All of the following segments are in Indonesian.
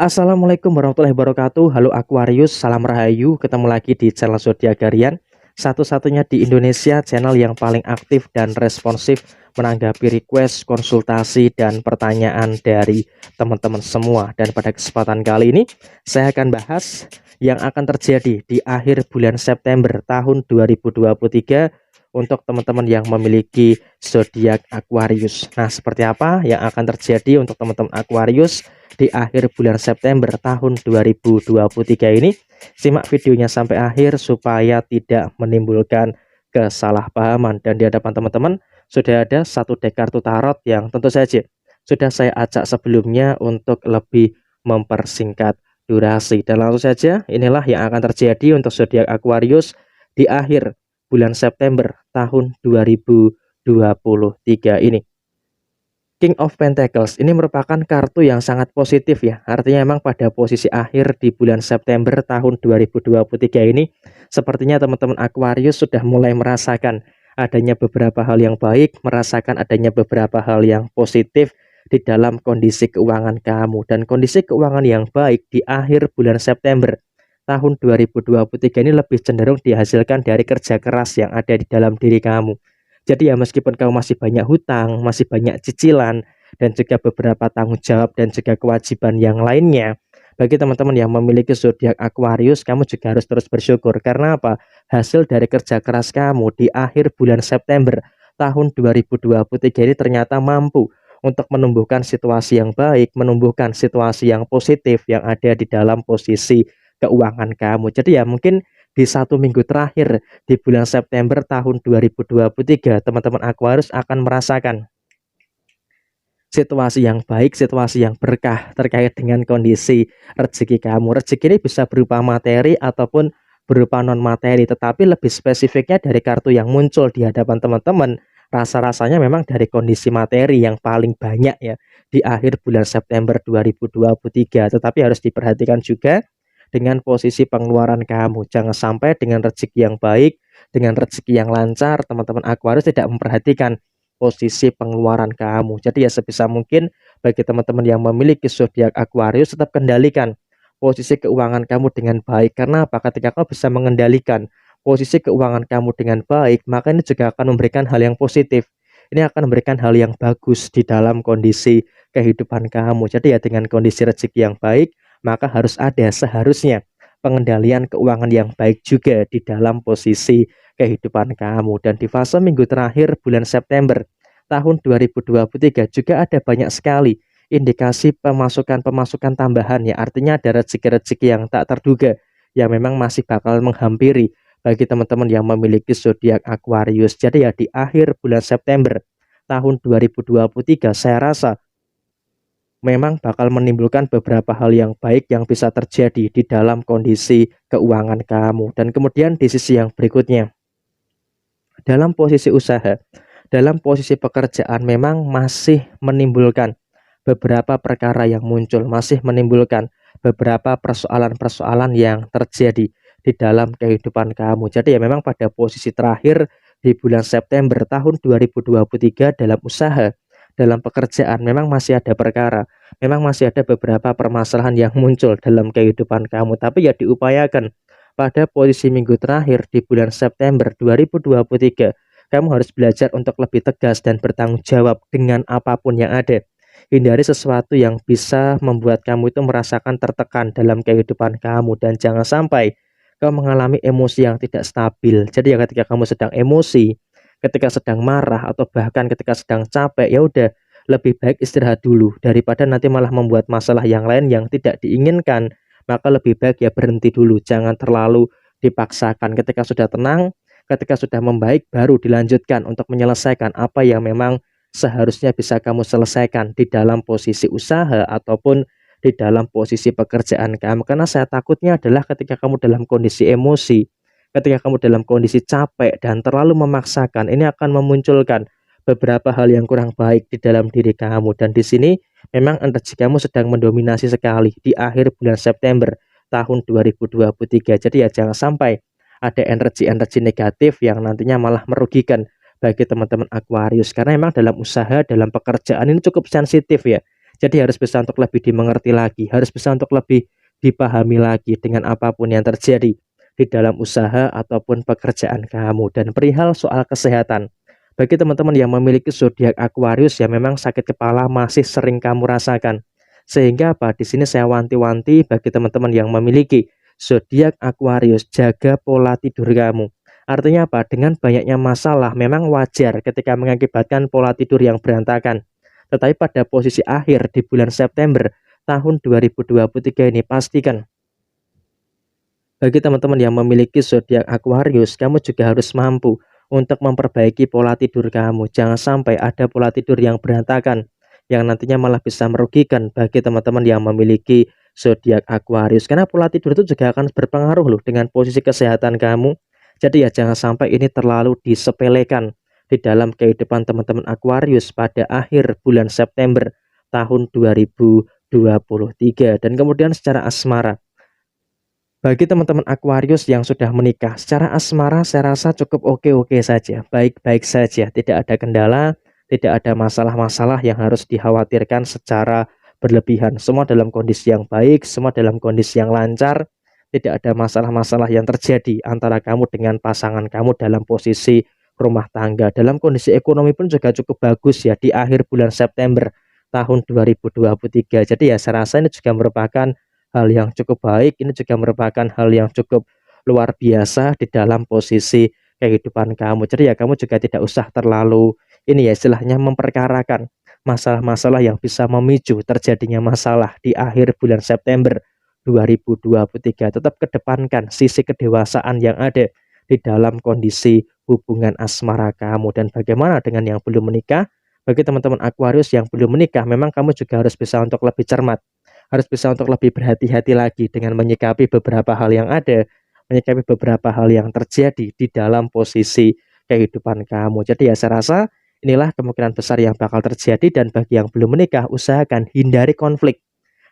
Assalamualaikum warahmatullahi wabarakatuh. Halo Aquarius, salam rahayu. Ketemu lagi di channel Zodiak Harian. Satu-satunya di Indonesia channel yang paling aktif dan responsif menanggapi request, konsultasi, dan pertanyaan dari teman-teman semua. Dan pada kesempatan kali ini, saya akan bahas yang akan terjadi di akhir bulan September tahun 2023 untuk teman-teman yang memiliki zodiak Aquarius. Nah, seperti apa yang akan terjadi untuk teman-teman Aquarius di akhir bulan September tahun 2023 ini? Simak videonya sampai akhir supaya tidak menimbulkan kesalahpahaman. Dan di hadapan teman-teman sudah ada satu deck kartu tarot yang tentu saja sudah saya acak sebelumnya untuk lebih mempersingkat durasi. Dan langsung saja, inilah yang akan terjadi untuk zodiak Aquarius di akhir bulan September tahun 2023 ini. King of Pentacles ini merupakan kartu yang sangat positif ya. Artinya memang pada posisi akhir di bulan September tahun 2023 ini, sepertinya teman-teman Aquarius sudah mulai merasakan adanya beberapa hal yang baik, merasakan adanya beberapa hal yang positif di dalam kondisi keuangan kamu. Dan kondisi keuangan yang baik di akhir bulan September tahun 2023 ini lebih cenderung dihasilkan dari kerja keras yang ada di dalam diri kamu. Jadi ya meskipun kamu masih banyak hutang, masih banyak cicilan, dan juga beberapa tanggung jawab dan juga kewajiban yang lainnya, bagi teman-teman yang memiliki zodiak Aquarius, kamu juga harus terus bersyukur. Karena apa? Hasil dari kerja keras kamu di akhir bulan September tahun 2023 ini ternyata mampu untuk menumbuhkan situasi yang baik, menumbuhkan situasi yang positif yang ada di dalam posisi keuangan kamu. Jadi ya mungkin di 1 minggu terakhir di bulan September tahun 2023, teman-teman Aquarius akan merasakan situasi yang baik, situasi yang berkah terkait dengan kondisi rezeki kamu. Rezeki ini bisa berupa materi ataupun berupa non materi, tetapi lebih spesifiknya dari kartu yang muncul di hadapan teman-teman, rasa-rasanya memang dari kondisi materi yang paling banyak ya di akhir bulan September 2023. Tetapi harus diperhatikan juga dengan posisi pengeluaran kamu. Jangan sampai dengan rezeki yang baik, dengan rezeki yang lancar, teman-teman Aquarius tidak memperhatikan posisi pengeluaran kamu. Jadi ya sebisa mungkin bagi teman-teman yang memiliki zodiak Aquarius, tetap kendalikan posisi keuangan kamu dengan baik. Karena apa? Ketika kamu bisa mengendalikan posisi keuangan kamu dengan baik, maka ini juga akan memberikan hal yang positif. Ini akan memberikan hal yang bagus di dalam kondisi kehidupan kamu. Jadi ya dengan kondisi rezeki yang baik, maka harus ada seharusnya pengendalian keuangan yang baik juga di dalam posisi kehidupan kamu. Dan di fase minggu terakhir bulan September tahun 2023 juga ada banyak sekali indikasi pemasukan-pemasukan tambahan ya. Artinya ada rezeki-rezeki yang tak terduga yang memang masih bakal menghampiri bagi teman-teman yang memiliki zodiak Aquarius. Jadi ya di akhir bulan September tahun 2023 saya rasa memang bakal menimbulkan beberapa hal yang baik yang bisa terjadi di dalam kondisi keuangan kamu. Dan kemudian di sisi yang berikutnya, dalam posisi usaha, dalam posisi pekerjaan memang masih menimbulkan beberapa perkara yang muncul, masih menimbulkan beberapa persoalan-persoalan yang terjadi di dalam kehidupan kamu. Jadi ya memang pada posisi terakhir di bulan September tahun 2023 dalam usaha, dalam pekerjaan memang masih ada perkara, memang masih ada beberapa permasalahan yang muncul dalam kehidupan kamu, tapi ya diupayakan pada posisi minggu terakhir di bulan September 2023 kamu harus belajar untuk lebih tegas dan bertanggung jawab dengan apapun yang ada. Hindari sesuatu yang bisa membuat kamu itu merasakan tertekan dalam kehidupan kamu, dan jangan sampai kamu mengalami emosi yang tidak stabil. Jadi ya ketika kamu sedang emosi, ketika sedang marah, atau bahkan ketika sedang capek, ya udah lebih baik istirahat dulu daripada nanti malah membuat masalah yang lain yang tidak diinginkan. Maka lebih baik ya berhenti dulu, jangan terlalu dipaksakan. Ketika sudah tenang, ketika sudah membaik, baru dilanjutkan untuk menyelesaikan apa yang memang seharusnya bisa kamu selesaikan di dalam posisi usaha ataupun di dalam posisi pekerjaan kamu. Karena saya takutnya adalah ketika kamu dalam kondisi emosi, ketika kamu dalam kondisi capek dan terlalu memaksakan, ini akan memunculkan beberapa hal yang kurang baik di dalam diri kamu. Dan di sini memang energi kamu sedang mendominasi sekali di akhir bulan September tahun 2023. Jadi ya jangan sampai ada energi-energi negatif yang nantinya malah merugikan bagi teman-teman Aquarius. Karena memang dalam usaha, dalam pekerjaan ini cukup sensitif ya. Jadi harus bisa untuk lebih dimengerti lagi, harus bisa untuk lebih dipahami lagi dengan apapun yang terjadi di dalam usaha ataupun pekerjaan kamu. Dan perihal soal kesehatan, bagi teman-teman yang memiliki zodiak Aquarius, ya memang sakit kepala masih sering kamu rasakan. Sehingga apa? Di sini saya wanti-wanti bagi teman-teman yang memiliki zodiak Aquarius, jaga pola tidur kamu. Artinya apa? Dengan banyaknya masalah memang wajar ketika mengakibatkan pola tidur yang berantakan. Tetapi pada posisi akhir di bulan September tahun 2023 ini, pastikan bagi teman-teman yang memiliki zodiak Aquarius, kamu juga harus mampu untuk memperbaiki pola tidur kamu. Jangan sampai ada pola tidur yang berantakan, yang nantinya malah bisa merugikan bagi teman-teman yang memiliki zodiak Aquarius. Karena pola tidur itu juga akan berpengaruh loh dengan posisi kesehatan kamu. Jadi ya jangan sampai ini terlalu disepelekan di dalam kehidupan teman-teman Aquarius pada akhir bulan September tahun 2023. Dan kemudian secara asmara, bagi teman-teman Aquarius yang sudah menikah, secara asmara saya rasa cukup oke-oke saja, baik-baik saja, tidak ada kendala, tidak ada masalah-masalah yang harus dikhawatirkan secara berlebihan. Semua dalam kondisi yang baik, semua dalam kondisi yang lancar, tidak ada masalah-masalah yang terjadi antara kamu dengan pasangan kamu dalam posisi rumah tangga. Dalam kondisi ekonomi pun juga cukup bagus ya di akhir bulan September tahun 2023. Jadi ya saya rasa ini juga merupakan hal yang cukup baik, ini juga merupakan hal yang cukup luar biasa di dalam posisi kehidupan kamu. Jadi ya kamu juga tidak usah terlalu ini ya istilahnya memperkarakan masalah-masalah yang bisa memicu terjadinya masalah di akhir bulan September 2023. Tetap kedepankan sisi kedewasaan yang ada di dalam kondisi hubungan asmara kamu. Dan bagaimana dengan yang belum menikah? Bagi teman-teman Aquarius yang belum menikah, memang kamu juga harus bisa untuk lebih cermat, harus bisa untuk lebih berhati-hati lagi dengan menyikapi beberapa hal yang ada, menyikapi beberapa hal yang terjadi di dalam posisi kehidupan kamu. Jadi ya saya rasa inilah kemungkinan besar yang bakal terjadi. Dan bagi yang belum menikah, usahakan hindari konflik.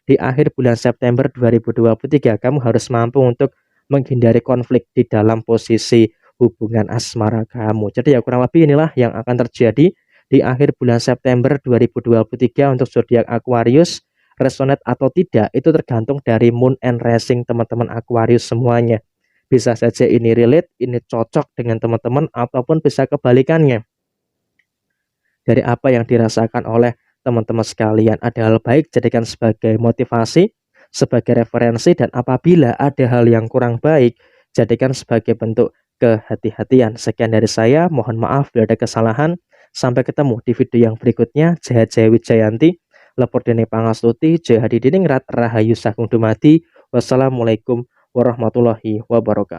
Di akhir bulan September 2023, kamu harus mampu untuk menghindari konflik di dalam posisi hubungan asmara kamu. Jadi ya kurang lebih inilah yang akan terjadi di akhir bulan September 2023 untuk zodiak Aquarius. Resonate atau tidak itu tergantung dari moon and rising teman-teman Aquarius semuanya. Bisa saja ini relate, ini cocok dengan teman-teman, ataupun bisa kebalikannya dari apa yang dirasakan oleh teman-teman sekalian. Ada hal baik, jadikan sebagai motivasi, sebagai referensi, dan apabila ada hal yang kurang baik, jadikan sebagai bentuk kehati-hatian. Sekian dari saya, mohon maaf bila ada kesalahan. Sampai ketemu di video yang berikutnya. Jaya Wijayanti, Lepur Dene Pangastuti, Jaya Hadidiningrat, Rahayu Sagung Dumadi. Wassalamualaikum warahmatullahi wabarakatuh.